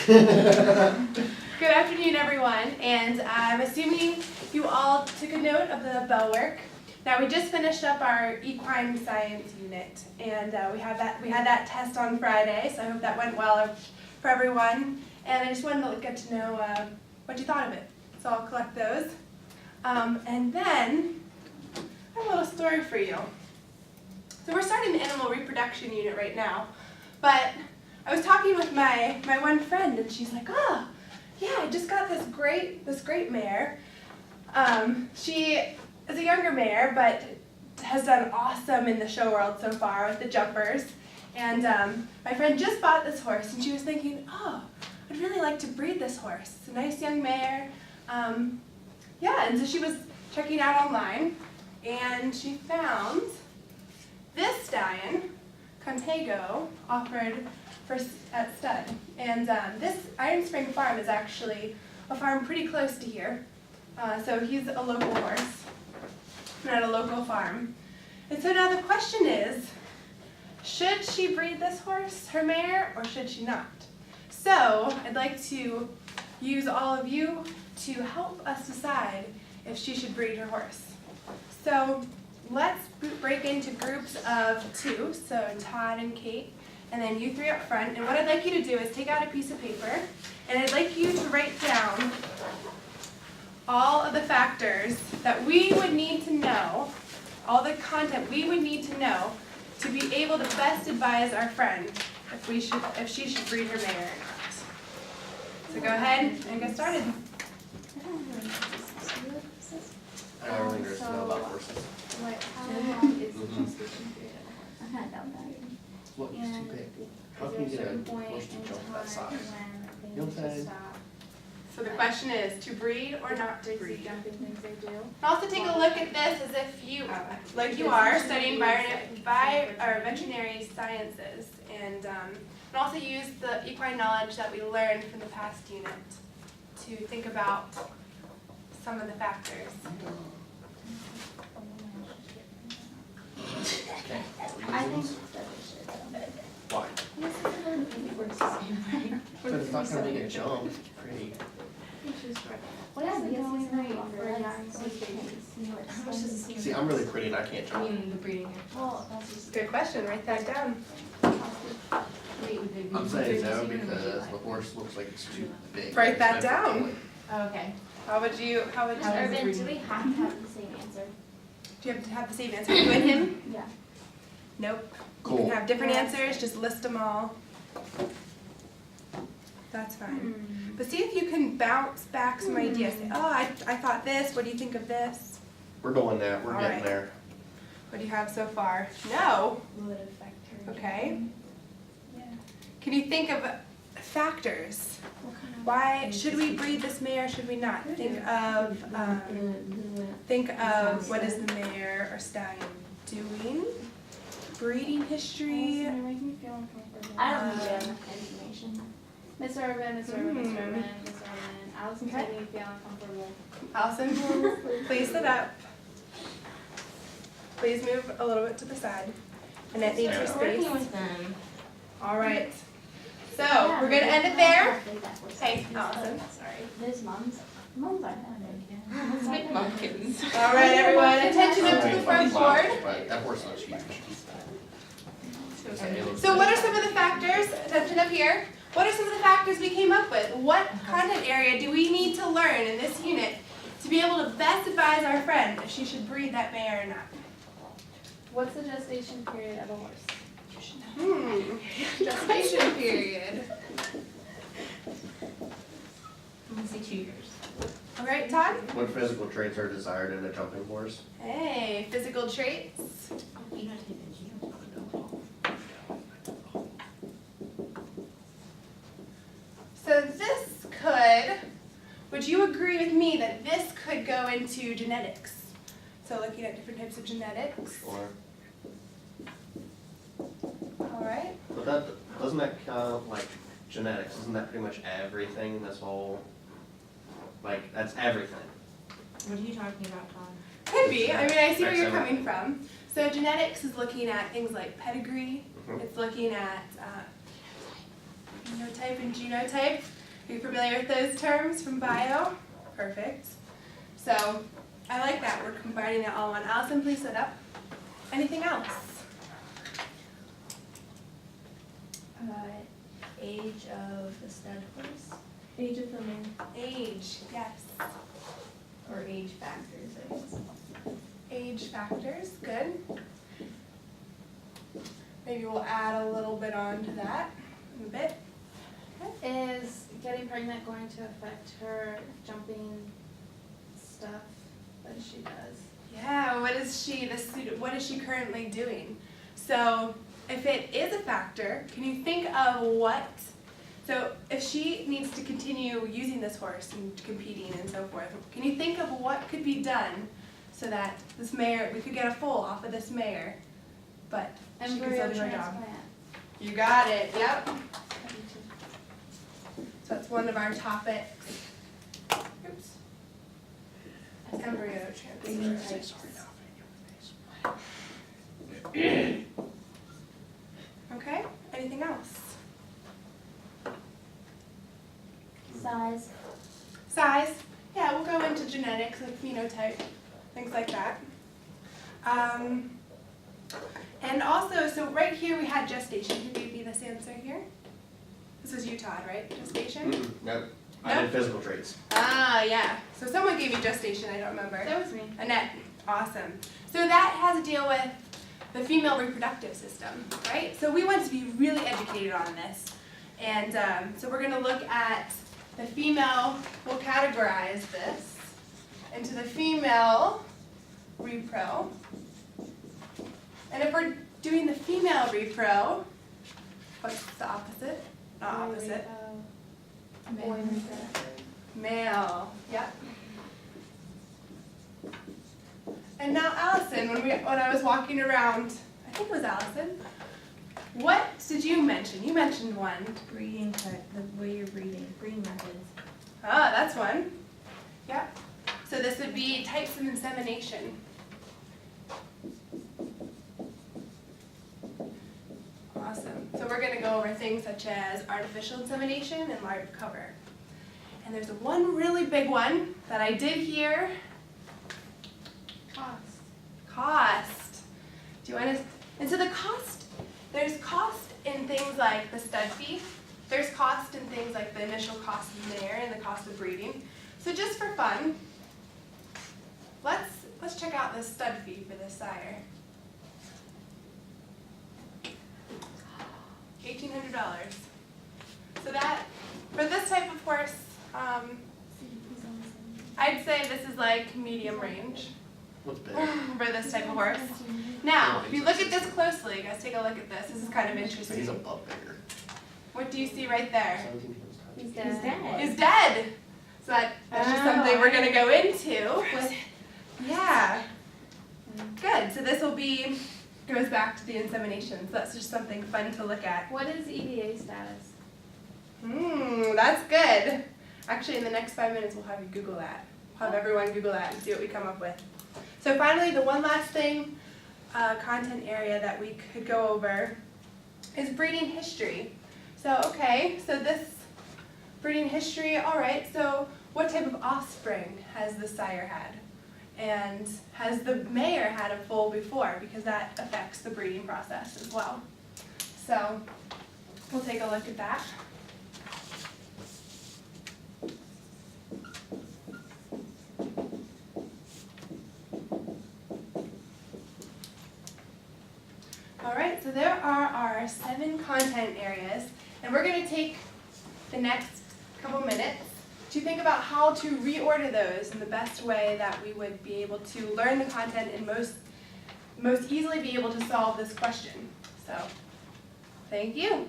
Good afternoon, everyone, and I'm assuming you all took a note of the bell work. Now, we just finished up our equine science unit, and we had that test on Friday, so I hope that went well for everyone. And I just wanted to get to know what you thought of it. So I'll collect those. And then, I have a little story for you. So we're starting the animal reproduction unit right now, but I was talking with my one friend, and she's like, "Oh, yeah, I just got this great mare. She is a younger mare, but has done awesome in the show world so far with the jumpers. And my friend just bought this horse, and she was thinking, oh, I'd really like to breed this horse. It's a nice young mare. Yeah, and so she was checking out online, and she found this stallion, Contego, offered at stud. And this Iron Spring Farm is actually a farm pretty close to here. So he's a local horse at a local farm. And so now the question is, should she breed this horse, her mare, or should she not? So I'd like to use all of you to help us decide if she should breed her horse. So let's break into groups of 2, so Todd and Kate, and then you 3 up front. And what I'd like you to do is take out a piece of paper, and I'd like you to write down all of the factors that we would need to know, all the content we would need to know to be able to best advise our friend if she should breed her mare or not. So go ahead and get started. I don't really know about horses. How long is the gestation period of a horse? I kind of doubt that. What is too big? How can you get a horse to jump that size? You know what I'm saying? So the question is, to breed or not to breed? Jumping things they do. And also take a look at this as if you, like you are, studying veterinary sciences, and also use the equine knowledge that we learned from the past unit to think about some of the factors. Okay. I think that we should. Why? Because it's not gonna make a jump. Pretty. What is it going Right, longer? for Like, young so you babies. can see what How much does it See, I'm really pretty and I can't I jump. mean, the breeding. Well, that's just. Good question, write that down. I'm saying no because the horse looks like it's too big. Write that It's meant for down. pulling. Okay. How would you Urban, do we have to have the same answer? do you have to have the same answer? You and him? Yeah. Nope. You Cool. can have different answers, just list them all. That's fine. But see if you can bounce back some ideas. Say, oh, I thought this, what do you think of this? We're doing that. We're All getting right. there. What do you have so far? No. Will it affect her? Okay. Yeah. Can you think of factors? What kind of? Why should we breed this mare? Should we not? Think of what is the mare or stallion doing? Breeding history. You're making me feel uncomfortable. I don't think we have enough information. Miss Urban, Miss Urban, Miss Hmm. Urban, Miss Urban. Allison's Okay. making me feel uncomfortable. Allison, please sit up. Please move a little bit to the side. And it needs your space. Working with them. All right. So we're gonna end it there. Hey, Hey, Allison. Sorry. There's mums. Mums aren't that big. Let's make pumpkins. All right, everyone. Attention up to the front board. But that horse looks huge. So what are some of the factors, attention up here, what are some of the factors we came up with? What content area do we need to learn in this unit to be able to best advise our friend if she should breed that mare or not? What's the gestation period of a horse? Gestation period. I'm gonna say 2 years. All right, Todd? What physical traits are desired in a jumping horse? Hey, physical traits. You know, take the geo. So this would you agree with me that this could go into genetics? So looking at different types of genetics. Or, All right. but that, doesn't that count like genetics? Isn't that pretty much everything? This whole, like, that's everything. What are you talking about, Todd? Could be. I mean, I see where you're Excellent. coming from. So genetics is looking at things like pedigree. Mhm. It's looking at phenotype and genotype. Are you familiar with those terms from bio? Perfect. So I like that. We're combining it all in one. Allison, please sit up. Anything else? Age of the stud horse, Age of the mare. Age, yes. or age factors, I guess. Age factors, good. Maybe we'll add a little bit on to that in a bit. Is getting pregnant going to affect her jumping stuff that she does? Yeah, what is she currently doing? So if it is a factor, can you think of what, so if she needs to continue using this horse and competing and so forth, can you think of what could be done so that this mare, we could get a foal off of this mare, but she can Embryo still do her job? transplant. You got it, yep. So that's one of our topics. Oops. Embryo transfer. Okay, anything else? Size. Size, yeah, we'll go into genetics, like phenotype, things like that. And also, so right here we had gestation. Who gave me this answer here? This was you, Todd, right? Gestation? Nope. I did physical traits. Ah, yeah. So someone gave me gestation, I don't remember. That was me. Annette, awesome. So that has to deal with the female reproductive system, right? So we want to be really educated on this. And so we're gonna look at the female, we'll categorize this into the female repro. And if we're doing the female repro, what's the opposite? Not opposite. Boy Male, yep. And now Allison, when I was walking around, I think it was Allison, what did you mention? You mentioned one. Breeding type, the way you're breeding methods. Ah, that's one. Yep. So this would be types of insemination. Awesome. So we're going to go over things such as artificial insemination and large cover. And there's one really big one that I did hear. Cost. Cost. Do you want to? And so the cost, there's cost in things like the stud fee. There's cost in things like the initial cost of the mare and the cost of breeding. So just for fun, let's check out the stud fee for this sire. $1,800. So that, for this type of horse, I'd say this is like medium range What's big? for this type of horse. Now, if you look at this closely, guys, take a look at this. This is kind of But he's a interesting. butt bigger. What do you see right there? 17 pounds. He's dead. He's dead. So that's just something we're going to go into. Yeah. Good. So this will be, goes back to the insemination. So that's just something fun to look at. What is EDA status? That's good. Actually, in the next 5 minutes, we'll have you Google that. We'll have everyone Google that and see what we come up with. So finally, the one last thing, content area that we could go over is breeding history. So, okay, so this breeding history, all right, so what type of offspring has the sire had? And has the mare had a foal before? Because that affects the breeding process as well. So we'll take a look at that. All right, so there are our 7 content areas, and we're going to take the next couple minutes to think about how to reorder those in the best way that we would be able to learn the content and most easily be able to solve this question. So, thank you.